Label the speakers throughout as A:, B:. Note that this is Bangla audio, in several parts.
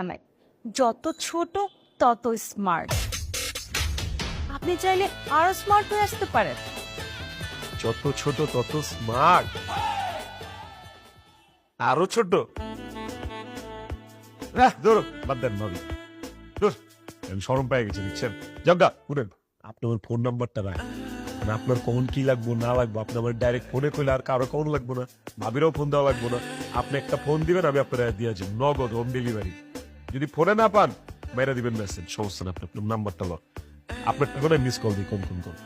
A: নাই, যত ছোট তত স্মার্ট। আপনি চাইলে আরো স্মার্ট হয়ে আসতে পারেন।
B: যত ছোট তত স্মার্ট। আরো ছোট? ধরো বাদ দেন ভাবি, আমি শরম পেয়ে গেছি দেখছেন। জগা শুনেন, আপনি আমার ফোন নাম্বারটা রাখ, আপনার কখন কি লাগবো না লাগবো আপনি আমার ডাইরেক্ট ফোনে কইলে আর কারো কখন লাগবো না, ভাবিরও ফোন দেওয়া লাগবো না। আপনি একটা ফোন দিবেন, আমি আপনার দিয়েছি নগদ হোম ডেলিভারি। যদি ফোনে না পান বাইরে দিবেন মেসেজ, সমস্যা না। আপনার নাম্বারটা লো, আপনার করে মিস কল দিই কোন কোন কোন।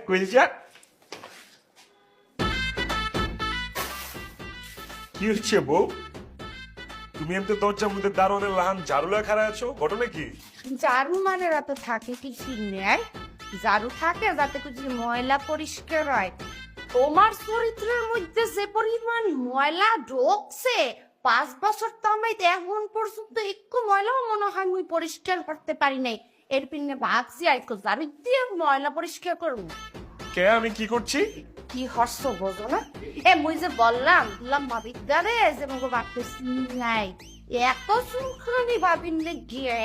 B: কইছা কি হচ্ছে বউ? তুমি এমনি দরজার মধ্যে দারোয়ানের লাহান ঝাড়ুলা খাড়া আছো, ঘটনা কি?
C: ঝাড়ু মানে রাতে থাকে কি নেয়, ঝাড়ু থাকে যাতে কিছু ময়লা পরিষ্কার হয়। তোমার চরিত্রের মধ্যে যে পরিমাণ ময়লা ঢোকছে 5 বছর তো আমি এখন পর্যন্ত একটু ময়লাও মনে হয় মুই পরিষ্কার করতে পারি নাই। এর পিছনে ভাবছি আর একটু ঝাড়ু দিয়ে ময়লা পরিষ্কার করবো।
B: কে আমি কি করছি?
C: কি হর্ষ বোঝো না? মুই যে বললাম ভাবিদারে যে মুগো ভাবতেছি নাই এত সুখানি ভাবিনলে গিয়ে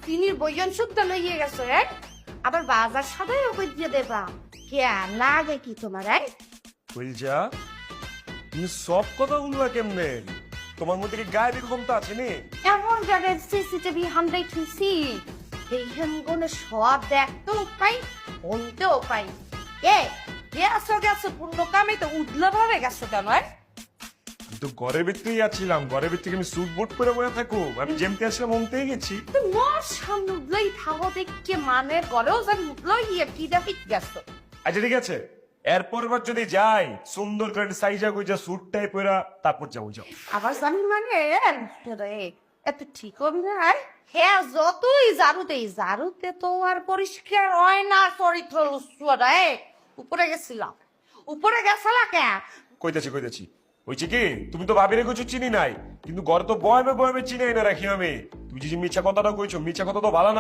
C: তিনির বইজন শুদ্ধ লইয়ে গেছো আবার বাজার সদাই ওকে দিয়ে দেবা কে লাগে কি তোমার
B: কইলজা তুমি সব কথা বললা কেমনে? তোমার মধ্যে কি গায়েবী ক্ষমতা আছে নি?
C: এমন জায়গায় সিসিটিভি 100 এইখান গুলো সব দেখতেও পাই বলতেও পাই। গেছো পূর্ণ কামে তো উঠলো ভাবে গেছো কেন?
B: আমি তো ঘরের ভিতরেই আছিলাম, ঘরের ভিতরে আমি স্যুট বুট পরে বসে থাকো? আমি যেমতে আসলাম অমতেই গেছি।
C: মোর সামনে উঠলেই থাকো দেখে মানে গলেও যেন উঠলোই কি দেখিত গেছো।
B: আচ্ছা ঠিক আছে, এরপর বার যদি যাই সুন্দর করে সাইজা গুইজা স্যুটটাই পরা তারপর যাবো। যাও
C: আবার জানি মানে এত ঠিক হবে না। হ্যাঁ যতই ঝাড়ুতে তো আর পরিষ্কার হয় না চরিত্র লুচুয়াটা। উপরে গেছিলাম, উপরে গেছিলা কে?
B: কইতাছি হইছে কি, তুমি তো ভাবিরে কিছু চিনি নাই, কিন্তু ঘরে তো বয়মে বয়মে চিনাই না রাখি আমি। তুমি যে মিছা কথাটা কইছো, মিছা কথা তো ভালো না।